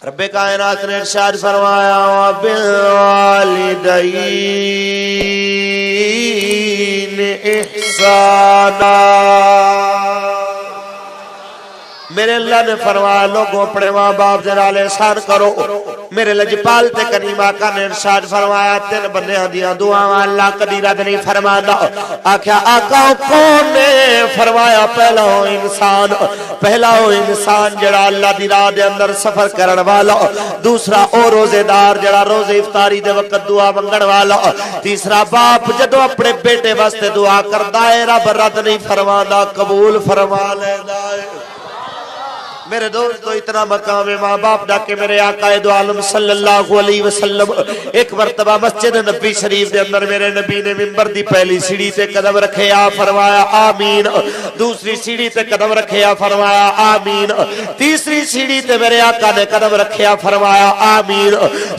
رب کائنات نے ارشاد فرمایا وبالوالدین احسانا۔ میرے اللہ نے فرمایا لوگوں اپنے ماں باپ دے نال احسان کرو۔ میرے لجپال تے کریم آقا نے ارشاد فرمایا تین بندیاں دیاں دعاواں اللہ کدی رد نہیں فرماندا۔ آکھیا آقا کون نے؟ فرمایا پہلا ہو انسان، پہلا ہو انسان جڑا اللہ دی راہ دے اندر سفر کرن والا، دوسرا او روزے دار جڑا روزے افطاری دے وقت دعا منگن والا، تیسرا باپ جدوں اپنے بیٹے واسطے دعا کردا ہے رب رد نہیں فرماندا قبول فرما لیندا ہے۔ میرے دوستو اتنا مقام ماں باپ دا کہ میرے آقا دو عالم صلی اللہ علیہ وسلم ایک مرتبہ مسجد نبی شریف دے اندر میرے نبی نے منبر دی پہلی سیڑھی تے قدم رکھے آ فرمایا آمین، دوسری سیڑھی تے قدم رکھے آ فرمایا آمین، تیسری سیڑھی تے میرے آقا نے قدم رکھے آ فرمایا آمین۔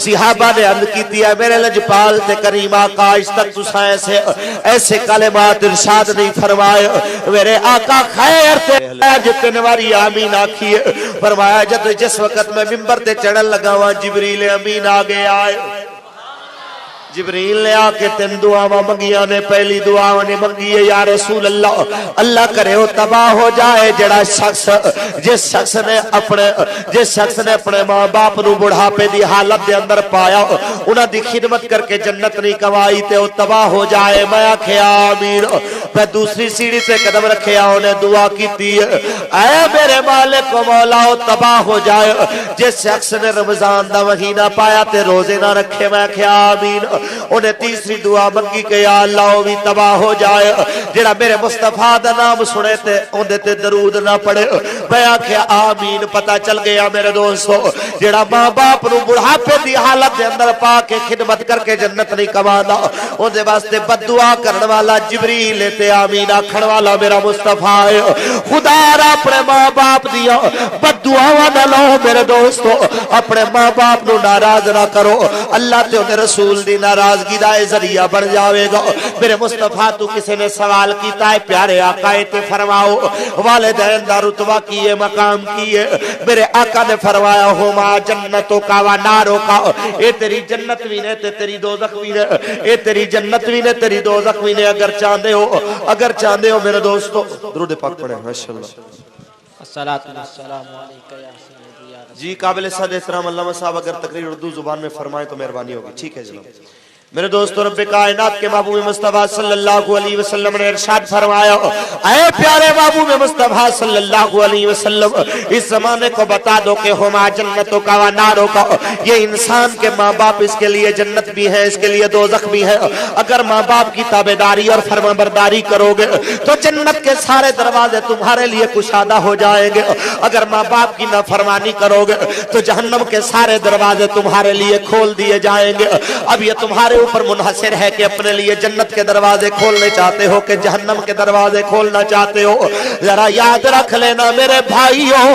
صحابہ نے عرض کی دیا میرے لجپال تے کریم آقا اس تک تساں ایسے کلمات ارشاد نہیں فرمائے۔ میرے آقا خیر تے جتنے واری آمین آکھی فرمایا جس وقت میں منبر تے چڑھن لگا ہوا جبریل امین آگے آئے۔ جبریل نے آکے تین دعاواں منگیاں نے، پہلی دعا نے منگی ہے یا رسول اللہ اللہ کرے وہ تباہ ہو جائے جڑا شخص جس شخص نے اپنے ماں باپ نو بڑھاپے دی حالت دے اندر پایا انہاں دی خدمت کر کے جنت نہیں کمائی تے وہ تباہ ہو جائے۔ میں آکھیا آمین۔ میں دوسری سیڑھی سے قدم رکھیا انہیں دعا کیتی ہے اے میرے مالک و مولا وہ تباہ ہو جائے جس شخص نے رمضان دا مہینہ پایا تے روزے نہ رکھے۔ میں آکھیا آمین۔ انہیں تیسری دعا منگی کہ یا اللہ وہ بھی تباہ ہو جائے جڑا میرے مصطفیٰ دا نام سنے تے اندے تے درود نہ پڑے۔ میں آکھیا آمین۔ پتہ چل گیا میرے دوستو جڑا ماں باپ نو بڑھاپے دی حالت دے اندر پا کے خدمت کر کے جنت نہیں کماندا اندے واسطے بد دعا کرن والا جبریل تے آمین آکھن والا میرا مصطفیٰ ہے۔ خدا را اپنے ماں باپ دیا بد دعاواں نہ لو میرے دوستو، اپنے ماں باپ نو ناراض نہ کرو، اللہ تے اندے رسول دی ناراضگی دا ذریعہ بن جاوے گا۔ میرے مصطفیٰ تو کسی نے سوال کیتا ہے پیارے آقا تے فرماؤ والدین دا رتبہ کیے مقام کیے؟ میرے آقا نے فرمایا ہما جنتوں کا و ناروں کا، اے تیری جنت بھی نے تے تیری دوزخ بھی نے، اے تیری جنت بھی نے تیری دوزخ بھی نے۔ اگر چاہتے ہو میرے دوستو درود پاک پڑھیں ماشاءاللہ۔ الصلاۃ والسلام علیکہ یا سیدی یا رسول۔ جی قابل صد احترام علامہ صاحب اگر تقریر اردو زبان میں فرمائیں تو مہربانی ہوگی۔ ٹھیک ہے جناب۔ میرے دوستو رب کائنات کے محبوب مصطفیٰ صلی اللہ علیہ وسلم نے ارشاد فرمایا اے پیارے محبوب مصطفیٰ صلی اللہ علیہ وسلم اس زمانے کو بتا دو کہ ہما جنتوں کا و ناروں کا، یہ انسان کے ماں باپ اس کے لیے جنت بھی ہے اس کے لیے دوزخ بھی ہے۔ اگر ماں باپ کی تابعداری اور فرمانبرداری کرو گے تو جنت کے سارے دروازے تمہارے لیے کشادہ ہو جائیں گے، اگر ماں باپ کی نافرمانی کرو گے تو جہنم کے سارے دروازے تمہارے لیے کھول دیے جائیں گے۔ اب یہ تمہارے اوپر منحصر ہے کہ اپنے لیے جنت کے دروازے کھولنے چاہتے ہو کہ جہنم کے دروازے کھولنا چاہتے ہو۔ ذرا یاد رکھ لینا میرے بھائیوں،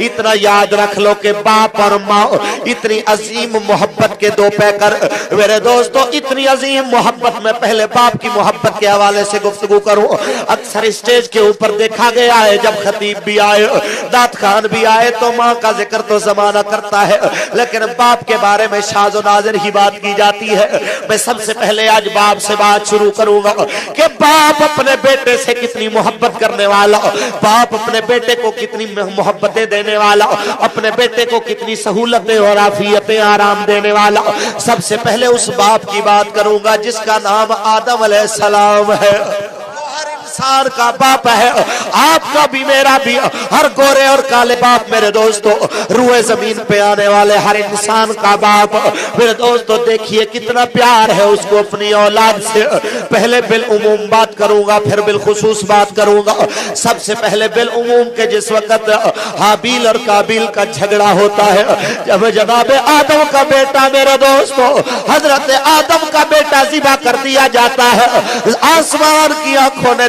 اتنا یاد رکھ لو کہ باپ اور ماں اتنی عظیم محبت کے دو پیکر۔ میرے دوستو اتنی عظیم محبت میں پہلے باپ کی محبت کے حوالے سے گفتگو کروں۔ اکثر اسٹیج کے اوپر دیکھا گیا ہے جب خطیب بھی آئے دات خان بھی آئے تو ماں کا ذکر تو زمانہ کرتا ہے لیکن باپ کے بارے میں شاذ و نادر ہی بات کی جاتی ہے۔ میں سب سے پہلے آج باپ سے بات شروع کروں گا کہ باپ اپنے بیٹے سے کتنی محبت کرنے والا، باپ اپنے بیٹے کو کتنی محبتیں دینے والا، اپنے بیٹے کو کتنی سہولتیں اور عافیتیں آرام دینے والا۔ سب سے پہلے اس باپ کی بات کروں گا جس کا نام آدم علیہ السلام ہے۔ انسان کا باپ ہے، آپ کا بھی میرا بھی، ہر گورے اور کالے باپ میرے دوستو، روئے زمین پہ آنے والے ہر انسان کا باپ میرے دوستو دیکھیے کتنا پیار ہے اس کو اپنی اولاد سے۔ پہلے بالعموم بات کروں گا پھر بالخصوص بات کروں گا۔ سب سے پہلے بالعموم کے جس وقت حابیل اور قابیل کا جھگڑا ہوتا ہے جب جناب آدم کا بیٹا میرے دوستو حضرت آدم کا بیٹا ذبح کر دیا جاتا ہے، آسمان کی آنکھوں نے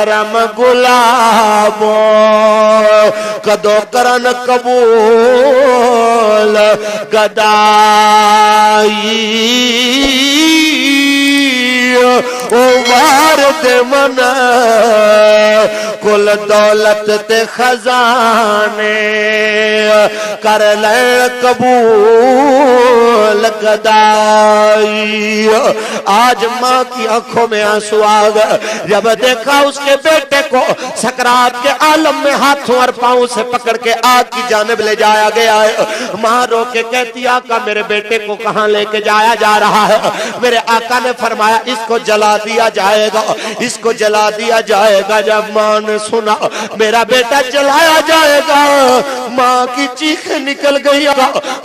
کرم غلامو کدو کرن قبول گدائی او وارد من کل دولت تے خزانے کر لے قبول گدائی آج ماں کی آنکھوں میں آنسو آ گئے جب دیکھا اس کے بیٹے کو سکرات کے عالم میں ہاتھوں اور پاؤں سے پکڑ کے آگ کی جانب لے جایا گیا ہے ماں رو کے کہتی آقا میرے بیٹے کو کہاں لے کے جایا جا رہا ہے میرے آقا نے فرمایا اس کو جلا دیا جائے گا اس کو جلا دیا جائے گا جب ماں نے سنا میرا بیٹا جلایا جائے گا ماں کی چیخیں نکل گئی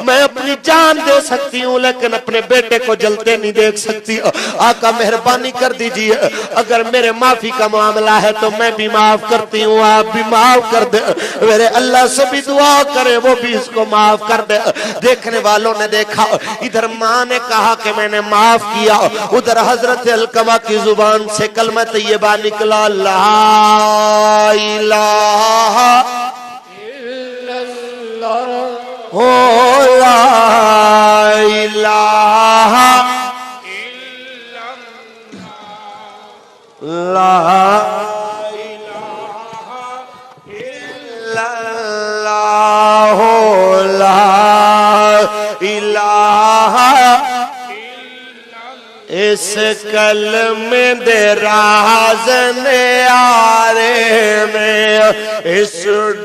میں اپنی جان دے سکتی ہوں لیکن اپنے بیٹے کو جلتے نہیں دیکھ سکتی آقا مہربانی کر دیجئے اگر میرے معافی کا معاملہ ہے تو میں بھی معاف کرتی ہوں آپ بھی معاف کر دے میرے اللہ سے بھی دعا کرے وہ بھی اس کو معاف کر دے دیکھنے والوں نے دیکھا ادھر ماں نے کہا کہ میں نے معاف کیا ادھر حضرت علقمہ کی زبان سے کلمہ طیبہ نکلا لا الہ الا اللہ لا الہ لا الہ لا الہ اس کلمے دے راز نیارے میں اس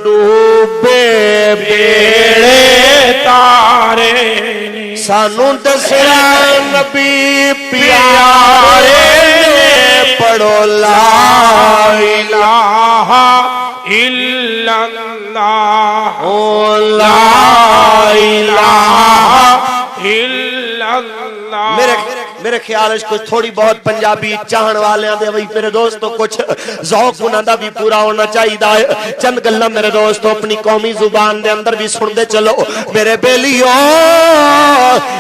ڈوبے بیڑے تارے سانوں دسیا نبی پیارے پڑھو لا الہ الا اللہ لا الہ الا اللہ میرے خیال ہے کچھ تھوڑی بہت پنجابی چاہن والے ہیں وہی میرے دوستو کچھ ذوق انہاں دا بھی پورا ہونا چاہیے چند گلاں میرے دوستو اپنی قومی زبان دے اندر بھی سن دے چلو میرے بیلیو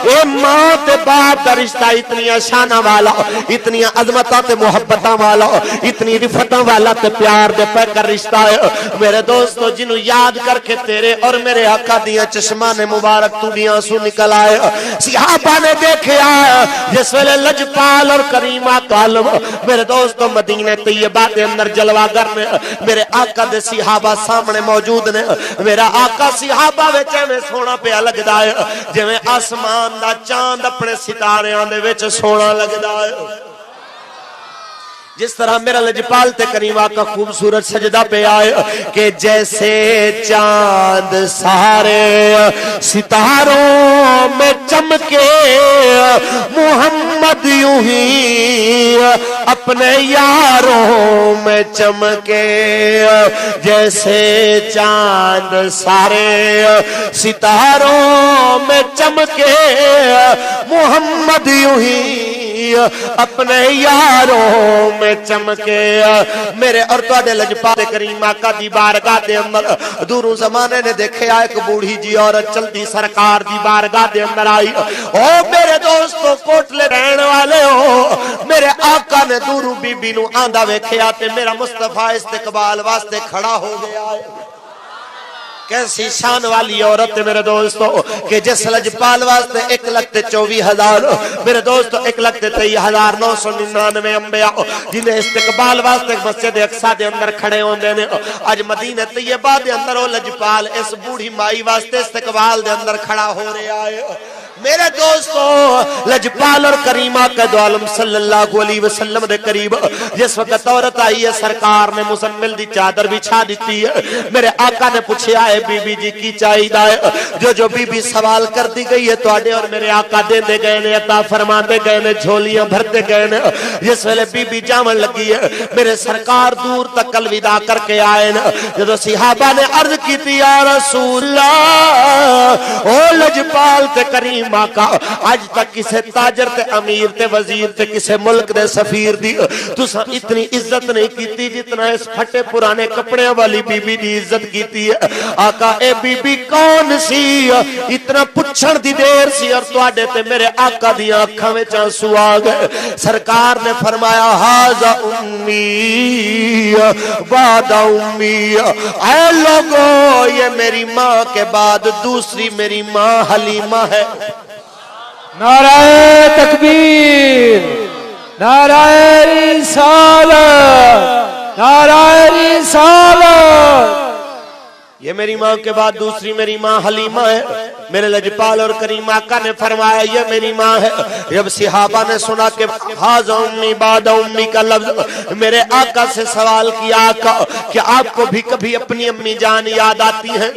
اے ماں تے باپ دا رشتہ اتنی شانہ والا اتنی عظمتاں تے محبتاں والا اتنی رفتاں والا تے پیار دے پہ کر رشتہ ہے میرے دوستو جنہوں یاد کر کے تیرے اور میرے آقا دیاں چشمان مبارک تو بھی آنسو نکل آئے صحابہ نے دیکھے آئے جس ویلے لجپال اور کریمہ تو عالم میرے دوستو مدینہ طیبہ دے اندر جلوہ کرنے میرے آقا دے صحابہ سامنے موجود نے میرا آقا صحابہ ویچے میں سونا پہ لگ دائے جو میں آسمان دا چاند اپنے ستارے آنے ویچے سونا لگ دائے جس طرح میرا لجپال تے کریمہ کا خوبصورت سجدہ پہ آئے کہ جیسے چاند سارے ستاروں میں چمکے محمد یوں ہی اپنے یاروں میں چمکے جیسے چاند سارے ستاروں میں چمکے محمد یوں ہی اپنے یاروں میں چمکے میرے اور توڑے لجپال کریمہ کا دی بارگاہ دے اندر دوروں زمانے نے دیکھے آئے ایک بوڑھی جی عورت چلتی سرکار دی بارگاہ دے اندر آئی او میرے دوستو کوٹلے رہنے والے ہو میرے آقا نے دوروں بی بی نو آندہ ویکھے آتے میرا مصطفیٰ استقبال واسطے کھڑا ہو گیا ہے کیسی شان والی عورت ہے میرے دوستو کہ جس لجپال واسطے 1,24,000 میرے دوستو 1,23,999 انبیاء جنہیں استقبال واسطے مسجد اقصی دے اندر کھڑے ہوں دے آج مدینہ طیبہ دے اندر وہ لجپال اس بوڑھی مائی واسطے استقبال دے اندر کھڑا ہو رہا ہے میرے دوستو لجپال اور کریمہ کا دو عالم صلی اللہ علیہ وسلم دے قریب جس وقت عورت آئی ہے سرکار نے مزمل دی چادر بچھا دیتی ہے میرے آقا نے پوچھے آئے بی بی جی کی چاہیے جو بی بی سوال کر دی گئی ہے تو آڑے اور میرے آقا دے دے گئے نے عطا فرما دے گئے نے جھولیاں بھرتے گئے نے جس ویلے بی بی جامن لگی ہے میرے سرکار دور تک الوداع کر کے آئے نا جو صحابہ نے عرض کی تھی یا رسول اللہ او لجپال تے کریم ماں کا اج تک کسے تاجر تے امیر تے وزیر تے کسے ملک دے سفیر دی تساں اتنی عزت نہیں کیتی جتنا اس پھٹے پرانے کپڑے والی بی بی دی عزت کیتی ہے آقا اے بی بی کون سی اتنا پچھن دی دیر سی اور تواڈے تے میرے آقا دی آنکھاں وچ آنسو آ گئے سرکار نے فرمایا ھذا امی بعد امی اے لوگو یہ میری ماں کے بعد دوسری میری ماں حلیمہ ہے نعرہ تکبیر نعرہ رسالت نعرہ رسالت یہ میری ماں کے بعد دوسری میری ماں حلیمہ ہے میرے لجپال اور کریم آقا نے فرمایا یہ میری ماں ہے جب صحابہ نے سنا کہ ھذا امی بعد امی کا لفظ میرے آقا سے سوال کیا آقا کہ آپ کو بھی کبھی اپنی امی جان یاد آتی ہیں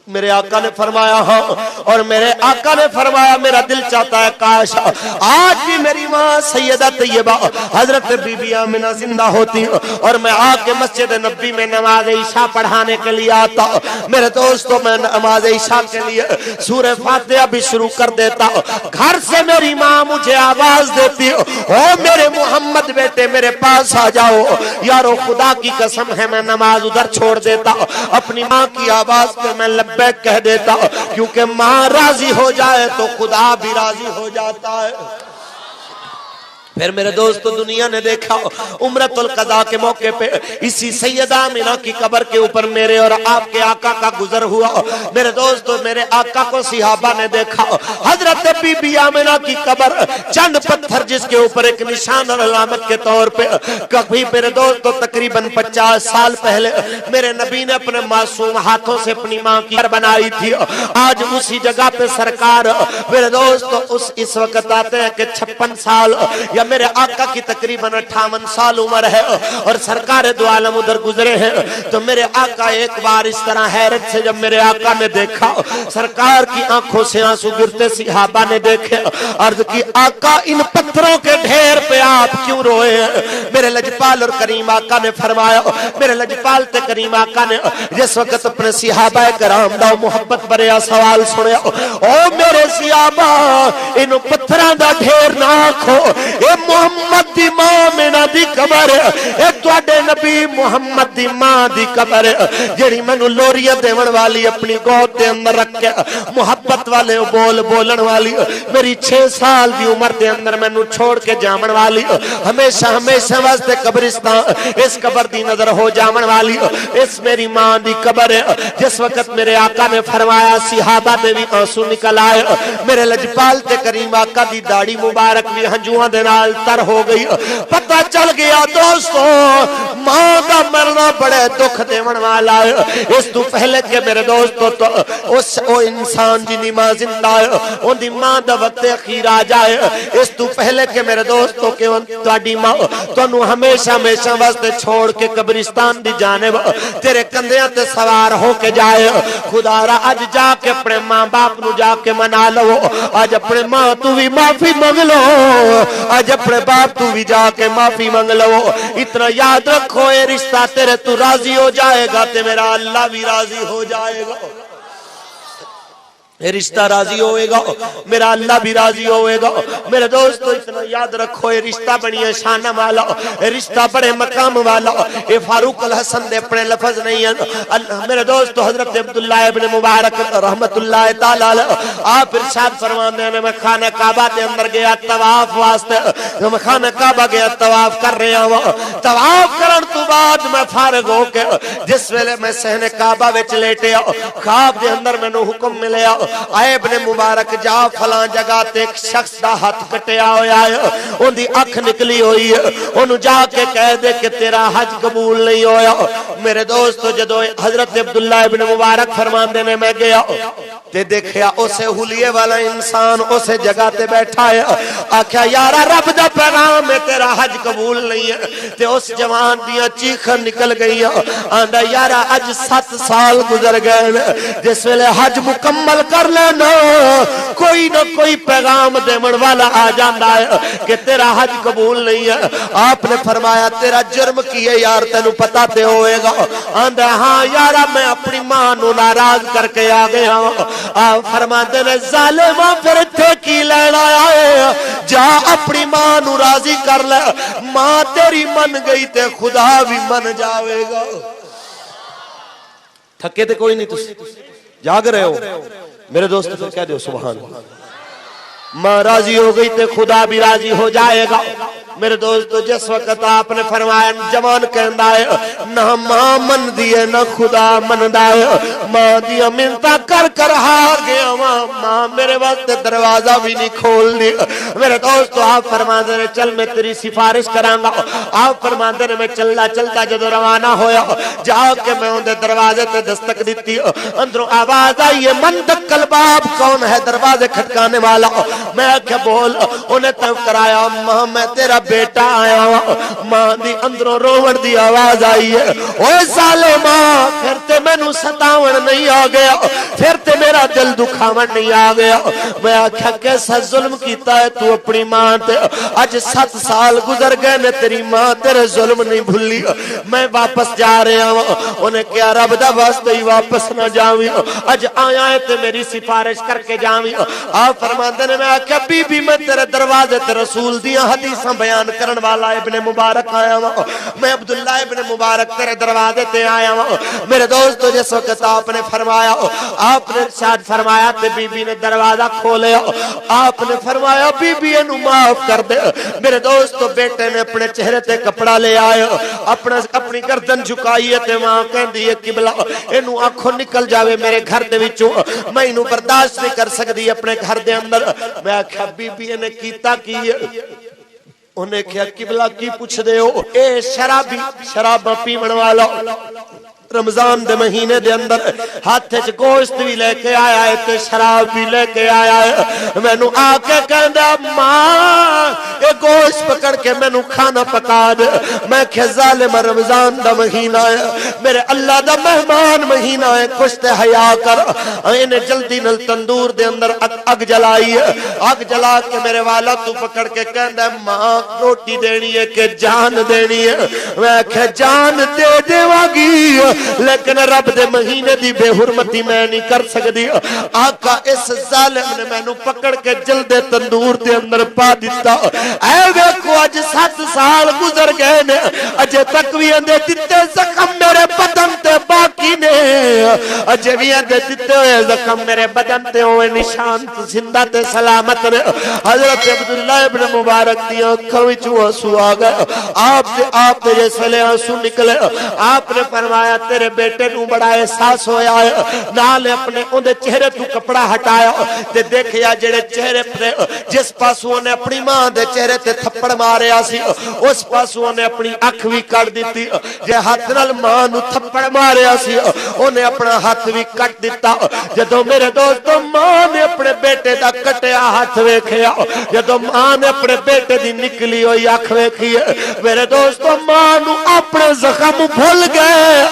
میرے آقا نے فرمایا ہاں اور میرے آقا نے فرمایا میرا دل چاہتا ہے کاش آج بھی میری ماں سیدہ طیبہ حضرت بی بی آمنہ زندہ ہوتی اور میں آ کے مسجد نبی میں نماز عشاء پڑھانے کے لیے آتا میرے دوستو میں نماز عشاء کے لیے سورہ فاتحہ بھی شروع کر دیتا گھر سے میری ماں مجھے آواز دیتی او میرے محمد بیٹے میرے پاس آ جاؤ یارو خدا کی قسم ہے میں نماز ادھر چھوڑ دیتا اپنی ماں کی آواز پہ میں لبیک کہہ دیتا کیونکہ ماں راضی ہو جائے تو خدا بھی راضی ہو جاتا ہے پھر میرے دوستو دنیا نے دیکھا عمرۃ القضاء کے موقع پہ اسی سیدہ آمنہ کی قبر کے اوپر میرے اور آپ کے آقا کا گزر ہوا میرے دوستو میرے آقا کو صحابہ نے دیکھا حضرت بی بی آمنہ کی قبر چند پتھر جس کے اوپر ایک نشان اور علامت کے طور پہ کبھی میرے دوستو تقریباً 50 سال پہلے میرے نبی نے اپنے معصوم ہاتھوں سے اپنی ماں کی قبر بنائی تھی آج اسی جگہ پہ سرکار میرے دوستو اس وقت آتے ہیں کہ 56 سال یا میرے آقا کی تقریباً 58 سال عمر ہے اور سرکار دو عالم ادھر گزرے ہیں تو میرے آقا ایک بار اس طرح حیرت سے جب میرے آقا نے دیکھا سرکار کی آنکھوں سے آنسو گرتے صحابہ نے دیکھے عرض کی آقا ان پتھروں کے ڈھیر پہ آپ کیوں روئے ہیں میرے لجپال اور کریم آقا نے فرمایا میرے لجپال تے کریم آقا نے جس وقت اپنے صحابہ کرام دا محبت بریا سوال سنیا او میرے صحابہ ان پتھراں دا ڈھیر نہ آکھو اے محمد دی ماں مینا دی قبر اے تواڈے نبی محمد دی ماں دی قبر جڑی مینوں لوریاں دیون والی اپنی گود دے اندر رکھ کے محبت والے بول بولن والی میری 6 سال دی عمر دے اندر مینوں چھوڑ کے جاون والی ہمیشہ ہمیشہ واسطے قبرستان اس قبر دی نظر ہو جاون والی اس میری ماں دی قبر جس وقت میرے آقا نے فرمایا صحابہ دے بھی آنسو نکل آئے میرے لجپال تے کریم آقا دی داڑھی مبارک بھی ہنجواں دے نال تر ہو گئی پتہ چل گیا دوستو ماں دا مرنا بڑے دکھ دیون والا ہے اس تو پہلے کہ میرے دوستو تو اس او انسان جنی ماں زندہ ہے ان دی ماں دا وقت اخیر آ جائے اس تو پہلے کہ میرے دوستو کہ تواڈی ماں تانوں ہمیشہ ہمیشہ واسطے چھوڑ کے قبرستان دی جانب تیرے کندھیاں تے سوار ہو کے جائے خدا را اج جا کے اپنے ماں باپ نو جا کے منا لو اج اپنے ماں تو بھی معافی مانگ لو اج اپنے باپ تو بھی جا کے معافی مانگ لو اتنا یاد رکھو یہ رشتہ تیرے تو راضی ہو جائے گا تے میرا اللہ بھی راضی ہو جائے گا یہ رشتہ راضی ہوئے گا میرا اللہ بھی راضی ہوئے گا میرے دوستو اتنا یاد رکھو یہ رشتہ بڑی شان والا یہ رشتہ بڑے مقام والا یہ فاروق الحسن دے اپنے لفظ نہیں ہے میرے دوستو حضرت عبداللہ ابن مبارک رحمت اللہ تعالی آپ ارشاد فرماتے ہیں میں خانہ کعبہ دے اندر گیا طواف واسطے میں خانہ کعبہ گیا طواف کر رہا ہوں طواف کرن تو بعد میں فارغ ہو کے جس ویلے میں صحن کعبہ وچ لیٹے خواب دے اندر مینوں حکم ملیا آئے ابن مبارک جا فلاں جگہ تے ایک شخص دا ہاتھ کٹیا ہویا ہے ان دی اکھ نکلی ہوئی ہے انہوں جا کے کہہ دے کہ تیرا حج قبول نہیں ہویا میرے دوستو جدو حضرت عبداللہ ابن مبارک فرماندے نے میں گیا تے دیکھیا اسے حلیے والا انسان اسے جگہ تے بیٹھا ہے آکھیا یارا رب دا پیغام ہے تیرا حج قبول نہیں ہے تے اس جوان دیاں چیخاں نکل گئی آندا یارا اج 7 سال گزر گئے جس ویلے حج مکمل کر لینا کوئی نہ کوئی پیغام دیون والا آ جاندا ہے کہ تیرا حج قبول نہیں ہے آپ نے فرمایا تیرا جرم کی ہے یار تینوں پتا تے ہوئے گا آندھا ہاں یارا میں اپنی ماں نو ناراض کر کے آ گیا آپ فرماتے نے ظالمہ پھر تھے کی لینا آئے جا اپنی ماں نو راضی کر لے ماں تیری من گئی تے خدا بھی من جاوے گا تھکے تے کوئی نہیں تسی جاگ رہے ہو میرے دوست پھر کہہ دیو سبحان ماں راضی ہو گئی تے خدا بھی راضی ہو جائے گا میرے دوستو جس وقت آپ نے فرمایا جوان کہندہ ہے نہ ماں من دیئے نہ خدا من دائے ماں دیا منتا کر کر ہار گیا ماں میرے وقت دروازہ بھی نہیں کھول دی میرے دوستو آپ فرماتے ہیں چل میں تیری سفارش کرانگا آپ فرماتے ہیں میں چلتا جدو روانہ ہویا جا کے میں اندھے دروازے تے دستک دیتی اندروں آواز آئی ہے من دکل باب کون ہے دروازے کھٹکانے والا میں کیا بول انہیں تب کرایا ماں میں تیرا بیٹا آیا ماں دی اندروں روڑ دی آواز آئی ہے اوہ سالے ماں پھر تے میں نو ستاون نہیں آ گیا پھر تے میرا دل دکھاون نہیں آ گیا میں آکھا کیسا ظلم کیتا ہے تو اپنی ماں تے آج 7 سال گزر گئے نے تیری ماں تیرے ظلم نہیں بھولی میں واپس جا رہا ہوں انہیں کیا رب دا واسطے ہی واپس نہ جاویں آج آیا ہے تے میری سفارش کر کے جاویں آپ فرماتے نے میں آکھا بی بی میں تیرے دروازے تے رسول دیا حدیثاں بیان کرن والا ابن مبارک آیا ہوں میں عبداللہ ابن مبارک تیرے دروازے تے آیا ہوں میرے دوستو جس وقت آپ نے فرمایا آپ نے ارشاد فرمایا تے بی بی نے دروازہ کھولے آپ نے فرمایا بی بی انو معاف کر دے میرے دوستو بیٹے نے اپنے چہرے تے کپڑا لے آئے اپنی گردن جھکائیے تے وہاں کہن دیئے قبلہ انو آنکھوں نکل جاوے میرے گھر دے وچوں میں انو برداشت نہیں کر سکتی اپنے گھر دے اندر میں آکھا بی بی نے کیتا کیے انہیں کیا قبلہ کی پوچھ دے ہو اے شراب پیمن والا رمضان دے مہینے دے اندر ہاتھ چ گوشت بھی لے کے آیا ہے تے شراب بھی لے کے آیا ہے میں نو آ کے کہندا ماں یہ گوشت پکڑ کے میں نو کھانا پکا دے میں کہ ظالم رمضان دا مہینہ ہے میرے اللہ دا مہمان مہینہ ہے کچھ تے حیا کر انہیں جلدی نل تندور دے اندر اگ جلائی ہے اگ جلا کے میرے والا تو پکڑ کے کہندا ماں روٹی دینی ہے کہ جان دینی ہے میں کہ جان دے دے واگی لیکن رب دے مہینے دی بے حرمتی میں نہیں کر سکتی آقا اس ظالم نے میں نو پکڑ کے جلدے تندور دے اندر پا دیتا اے ویکھو اج 7 سال گزر گئے نے اجے تک بھی اندے دیتے زخم میرے بدن تے باقی نے اجے بھی اندے دیتے ہوئے زخم میرے بدن تے ہوئے نشان زندہ تے سلامت نے حضرت عبداللہ ابن مبارک دی آنکھوں وچوں آنسو آ گئے آپ نے جیسے لے آنسو نکلے آپ نے فرمایا تیرے بیٹے نو بڑا احساس ہویا ہے نالے اپنے اندے چہرے تو کپڑا ہٹایا تے دیکھیا جڑے چہرے پر جس پاسوں نے اپنی ماں دے چہرے تے تھپڑ ماریا سی اس پاسوں نے اپنی اکھ بھی کٹ دیتی جے ہاتھ نال ماں نو تھپڑ ماریا سی انہیں اپنا ہاتھ بھی کٹ دیتا جدوں میرے دوستو ماں نے اپنے بیٹے دا کٹیا ہاتھ ویکھیا جدوں ماں نے اپنے بیٹے دی نکلی ہوئی اکھ ویکھی میرے دوستو ماں نو اپنے زخم بھول گئے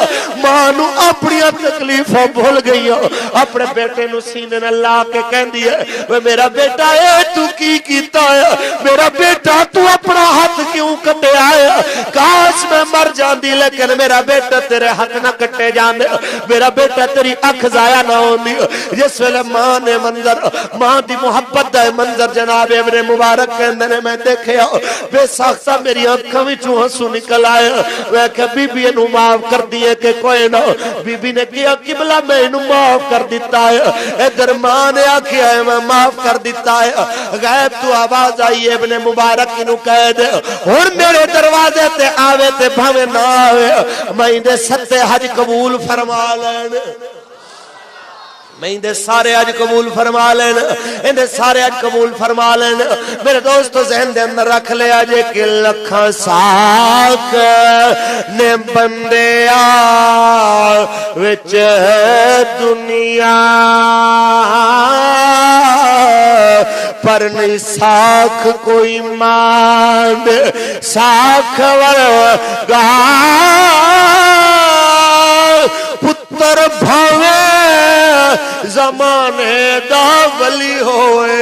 ماں نو اپنی تکلیفوں بھول گئی اپنے بیٹے نو سینے نہ لا کے کہندی ہے وہ میرا بیٹا اے تو کی کیتا ہے میرا بیٹا تو اپنا ہاتھ کیوں کٹے آئے کاش میں مر جاندی لیکن میرا بیٹا تیرے ہاتھ نہ کٹے جاندے میرا بیٹا تیری اکھ ضائع نہ ہوندی جس ویلے ماں نے منظر ماں دی محبت دا منظر جناب ابن مبارک کہندے نے میں دیکھیا بے ساختہ میری آنکھاں وچوں آنسو نکل آئے میں کہ بی بی نو معاف کر دیے کہ کوئی نہ بی بی نے کیا قبلہ میں انہوں معاف کر دیتا ہے ادھر ماں نے آکھیا ہے میں معاف کر دیتا ہے غیب تو آواز آئی ابن مبارک انہوں کہہ دے اور میرے دروازے تے آوے تے بھاوے نہ آوے میں اندے 7 حج قبول فرما لینے میں اندے سارے آج قبول فرما لینا اندے سارے آج قبول فرما لینا میرے دوستو ذہن دے اندر رکھ لے آجے کہ لکھاں ساک نے بندے وچ دنیا پر نہیں ساکھ کوئی ماند ساکھ ورگا پتر بھاوے زمانے دا ولی ہوئے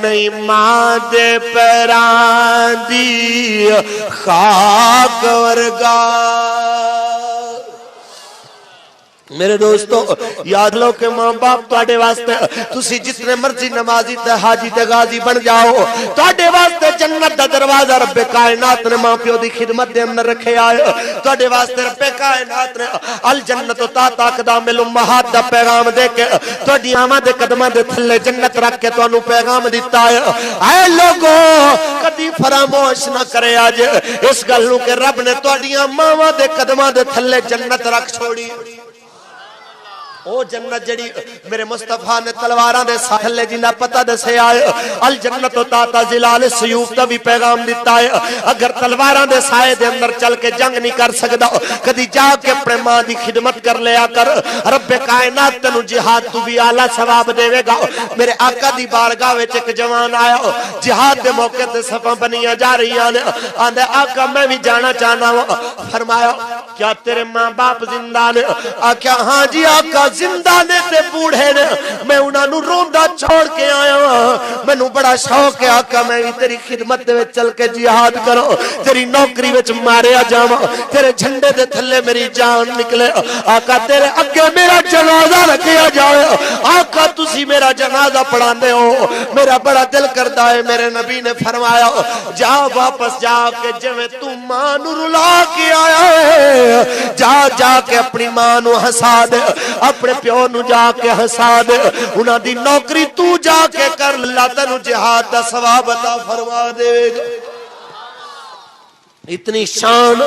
نہیں ماں دے پیران دی خاک ورگا میرے دوستو یاد لو کہ ماں باپ تواڈے واسطے تسی جتنے مرضی نمازی تے حاجی تے غازی بن جاؤ تواڈے واسطے جنت دا دروازہ رب کائنات نے ماں پیو دی خدمت دے اندر رکھے آئے تواڈے واسطے رب کائنات نے الجنت تحت اقدام الامہات دا پیغام دے کے تواڈی آماں دے قدماں دے تھلے جنت رکھ کے تانوں پیغام دتا ہے اے لوگو کدی فراموش نہ کرے اج اس گل نوں کہ رب نے تواڈیاں ماواں دے قدماں دے تھلے جنت رکھ چھوڑی او جنت جڑی میرے مصطفیٰ نے تلواراں دے ساحلے جنہ پتہ دسے آئے الجنت و تاتا ظلال سیوف دا بھی پیغام دیتا ہے اگر تلواراں دے سائے دے اندر چل کے جنگ نہیں کر سکدا کدی جا کے اپنے ماں دی خدمت کر لیا کر رب کائنات تینوں جہاد تو بھی اعلی ثواب دے گا میرے آقا دی بارگاہ وچ ایک جوان آیا جہاد دے موقع تے صفاں بنیاں جا رہی ہیں آندے آقا میں بھی جانا چاہنا ہوں فرمایا کیا تیرے ماں باپ زندہ نے آقا ہاں جی آقا زندہ نے تے بوڑھے نے میں انہاں نو روندا چھوڑ کے آیا مینوں بڑا شوق ہے آقا میں بھی تیری خدمت دے وچ چل کے جہاد کرو تیری نوکری وچ ماریا جاواں تیرے جھنڈے دے تھلے میری جان نکلے آقا تیرے اگے میرا جنازہ رکھیا جائے آقا تسی میرا جنازہ پڑھاندے ہو میرا بڑا دل کردا ہے میرے نبی نے فرمایا جا واپس جا کے جویں تو ماں نو رلا کے آیا ہے جا جا کے اپنی ماں نو ہسا دے اپنے پیو نو جا کے ہسا دے انہاں دی نوکری تو جا کے کر اللہ تینوں جہاد دا ثواب عطا فرما دے گا اتنی شان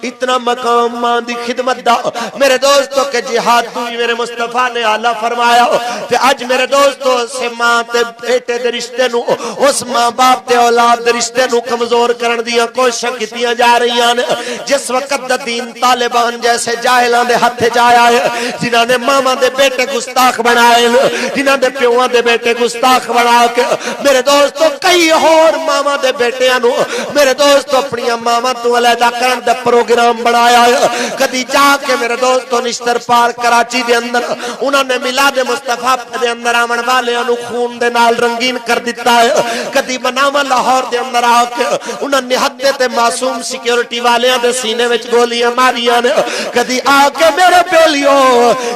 اتنا مقام ماں دی خدمت دا میرے دوستوں کے جہاد تو ہی میرے مصطفیٰ نے اعلیٰ فرمایا کہ آج میرے دوستوں سے ماں تے بیٹے دے رشتے نو اس ماں باپ تے اولاد دے رشتے نو کمزور کرن دیاں کوششاں کیتیاں جا رہی ہیں جس وقت دا دین طالبان جیسے جاہلاں دے ہتھ جایا ہے جنہاں نے ماما دے بیٹے گستاخ بنائے جنہاں دے پیواں دے بیٹے گستاخ بنا کے میرے دوستوں کئی اور ماما دے بیٹیاں نو میرے دوستوں اپنی ماما تو علیحدہ کرن دا پروگرام بنایا ہے کدی جا کے میرے دوستوں نشتر پار کراچی دے اندر انہوں نے میلاد مصطفیٰ دے اندر آمن والے انو خون دے نال رنگین کر دیتا ہے کدی بناما لاہور دے اندر آ کے انہوں نے حدے تے معصوم سیکیورٹی والیاں دے سینے وچ گولیاں ماریاں نے کدی آ کے میرے پیلیو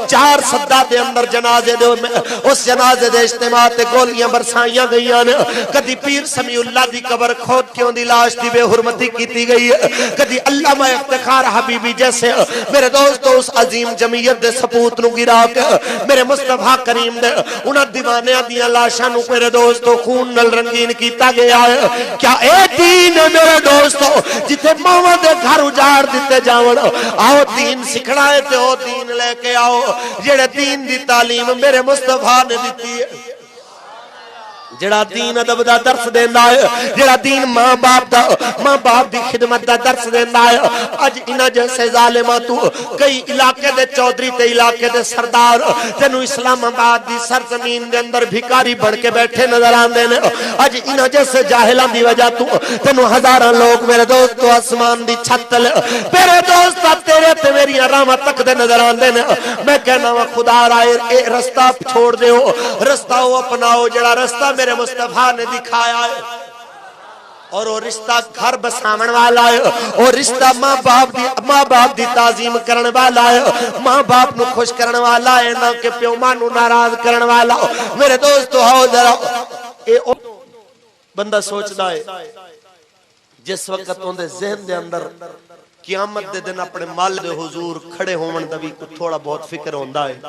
4 صدہ دے اندر جنازے دے اس جنازے دے اجتماع تے گولیاں برسائیاں گئیاں نے کدی پیر سمیع اللہ دی قبر کھود کیوں دی لاش دی بے حرمتی کیتی گئی کدی علامہ افتخار حبیبی جیسے میرے دوستو اس عظیم جمعیت دے سپوت نو گرا کے میرے مصطفیٰ کریم دے انہاں دیوانیاں دیاں لاشاں نو میرے دوستو خون نال رنگین کیتا گیا ہے کیا اے دین ہے میرے دوستو جتے ماواں دے گھر اجاڑ دیتے جاون آؤ دین سکھنا ہے تے او دین لے کے آؤ جڑے دین دی تعلیم میرے مصطفیٰ نے دیتی ہے جڑا دین ادب دا درس دیندا ہے جڑا دین ماں باپ دی خدمت دا درس دیندا ہے اج انہاں جیسے ظالماں تو کئی علاقے دے چودھری تے علاقے دے سردار تینوں اسلام آباد دی سرزمین دے اندر بھکاری بن کے بیٹھے نظر آندے نے اج انہاں جیسے جاہلاں دی وجہ تو تینوں ہزاراں لوگ میرے دوستو آسمان دی چھت تلے میرے دوست تیرے تے میری راہاں تک دے نظر آندے نے میں کہنا وا خدا رائے اے رستہ چھوڑ دیو رستہ او اپناؤ جڑا رستہ میرے مصطفیٰ نے دکھایا ہے اور وہ رشتہ گھر بسامن والا ہے وہ رشتہ ماں باپ دی تعظیم کرن والا ہے ماں باپ نو خوش کرن والا ہے نہ کہ پیو ماں نو ناراض کرن والا میرے دوستو ہاؤ ذرا اے بندہ سوچدا ہے جس وقت اندے ذہن دے اندر قیامت دے دن اپنے مال دے حضور کھڑے ہون دا بھی تھوڑا بہت فکر ہوندا ہے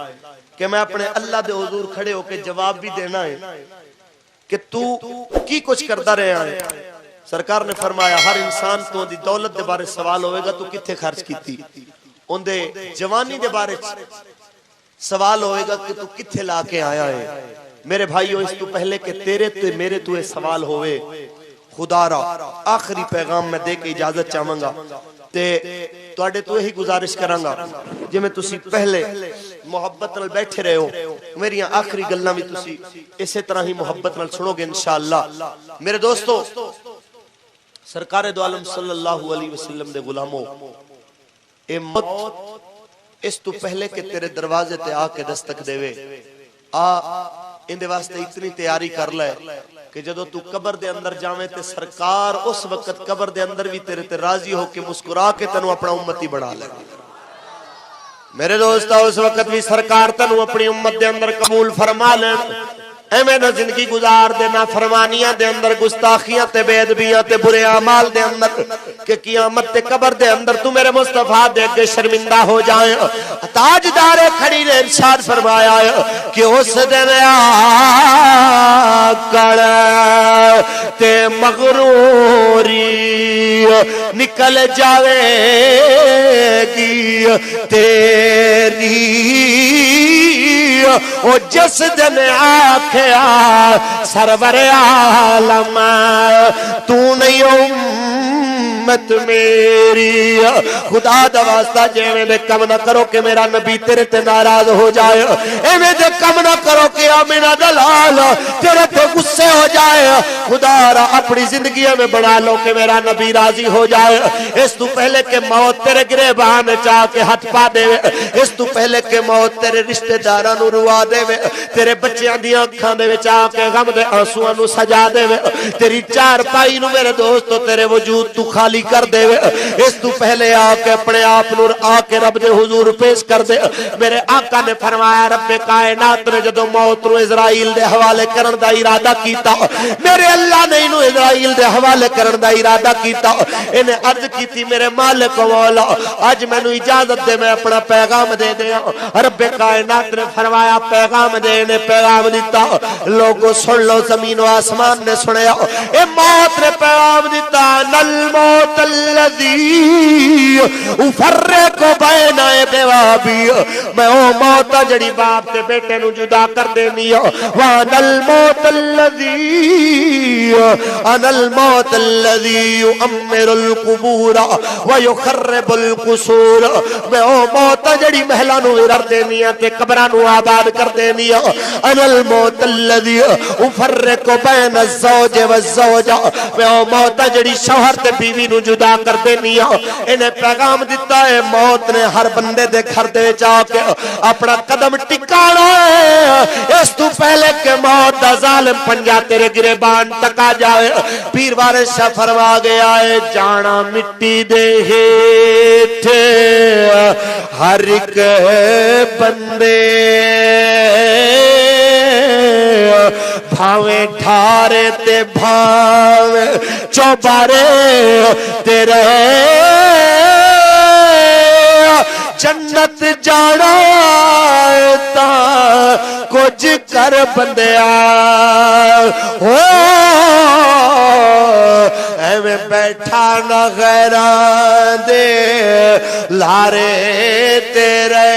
کہ میں اپنے اللہ دے حضور کھڑے ہو کے جواب بھی دینا ہے کہ تو کی کچھ کرتا رہے ہیں سرکار نے فرمایا ہر انسان تو دی دولت دے بارے سوال ہوئے گا تو کتھے خرچ کیتی ان دے جوانی دے بارے سوال ہوئے گا کہ تو کتھے لا کے آیا ہے میرے بھائیو اس تو پہلے کہ تیرے تے میرے تو یہ سوال ہوئے خدا را آخری پیغام میں دے کے اجازت چاہوں گا تے تواڈے تو یہی گزارش کرانگا جے میں تسی پہلے محبت نال بیٹھے رہے ہو میری آخری گلاں بھی تسی اسی طرح ہی محبت نال سنو گے انشاءاللہ میرے دوستو سرکار دو عالم صلی اللہ علیہ وسلم دے غلاموں اے موت اس تو پہلے کہ تیرے دروازے تے آ کے دستک دے وے اندے واسطے اتنی تیاری کر لے کہ جدو تو قبر دے اندر جاویں تے سرکار اس وقت قبر دے اندر بھی تیرے تے راضی ہو کے مسکرا کے تنو اپنا امتی بنا لے میرے دوستو اس وقت بھی سرکار تنو اپنی امت دے اندر قبول فرما لیں اے میں نہ زندگی گزار دینا فرمانیاں دے اندر گستاخیاں تے بے ادبیاں تے برے اعمال دے اندر کہ قیامت تے قبر دے اندر تو میرے مصطفیٰ دے کے شرمندہ ہو جائیں تاجدار کھڑی نے ارشاد فرمایا کہ اس دن آکڑ تے مغروری نکل جاوے گی تیری او جس دن آکھیا سرور عالم تو نہیں امت میری خدا دا واسطہ جیویں دے کم نہ کرو کہ میرا نبی تیرے تے ناراض ہو جائے ایویں دے کم نہ کرو کہ آمینہ دلال تیرے تے غصے ہو جائے خدا را اپنی زندگی میں بنا لو کہ میرا نبی راضی ہو جائے اس تو پہلے کہ موت تیرے گریبان چاہ کے ہاتھ پا دے اس تو پہلے کہ موت تیرے رشتہ داراں نو روا دے تیرے بچیاں دی اکھاں دے وچ آ کے غم دے آنسواں نو سجا دے تیری چار پائی نو میرے دوستو تیرے وجود تو خالی کر دے اس تو پہلے آ کے اپنے آپ نور آ کے رب دے حضور پیش کر دے میرے آقا نے فرمایا رب کائنات نے جدو موت نو اسرائیل دے حوالے کرن دا ارادہ کیتا میرے اللہ نے انہوں اسرائیل دے حوالے کرن دا ارادہ کیتا انہیں عرض کیتی میرے مالک مولا آج میں نو اجازت دے میں اپنا پیغام دے دیا رب کائنات نے فرمایا پیغام دے انہیں پیغام دیتا لوگوں سن لو زمین و آسمان نے سنیا اے موت نے پیغام دیتا نل موت اللذی افرق بین بیوابی میں او موت جڑی باپ تے بیٹے نو جدا کر دینی وان الموت اللذی انا الموت اللذی یؤمر القبور ویخرب القصور میں او موت جڑی محلہ نو ارر دینی تے قبرہ نو آباد کر دینی انا الموت اللذی افرق بین الزوج والزوجہ میں او موت جڑی شوہر تے بیوی نو جدا کر دینی انہیں پیغام دیتا ہے موت نے ہر بندے دے گھر دے جا کے اپنا قدم ٹکانا ہے اس تو پہلے کہ موت دا ظالم پنجا تیرے گریبان تکا جائے پیر وارث شاہ فرما گیا ہے جانا مٹی دے ہیٹھ ہر ایک بندے بھاویں ٹھارے تے بھاویں چوبارے تیرے جنت جانا تا کچھ کر بندیا ہو ایویں بیٹھا نہ غیران دے لارے تیرے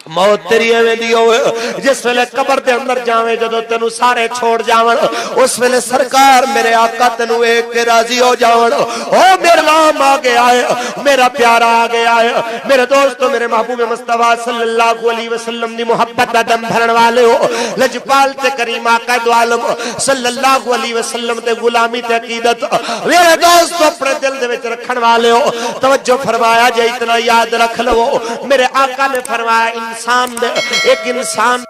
موت تیری ایویں دی ہوئے جس ویلے قبر دے اندر جاویں جدو تینو سارے چھوڑ جاون اس ویلے سرکار میرے آقا تینو ایک کے راضی ہو جاون او میرا نام آ گیا ہے میرا پیارا آ گیا ہے میرے دوستو میرے محبوب مصطفیٰ صلی اللہ علیہ وسلم دی محبت دا دم بھرن والے ہو لجپال تے کریم آقا دو عالم صلی اللہ علیہ وسلم تے غلامی تے عقیدت میرے دوستو اپنے دل دے وچ رکھن والے ہو توجہ فرمایا جے اتنا یاد رکھ لو میرے آقا نے فرمایا انسان دے ایک انسان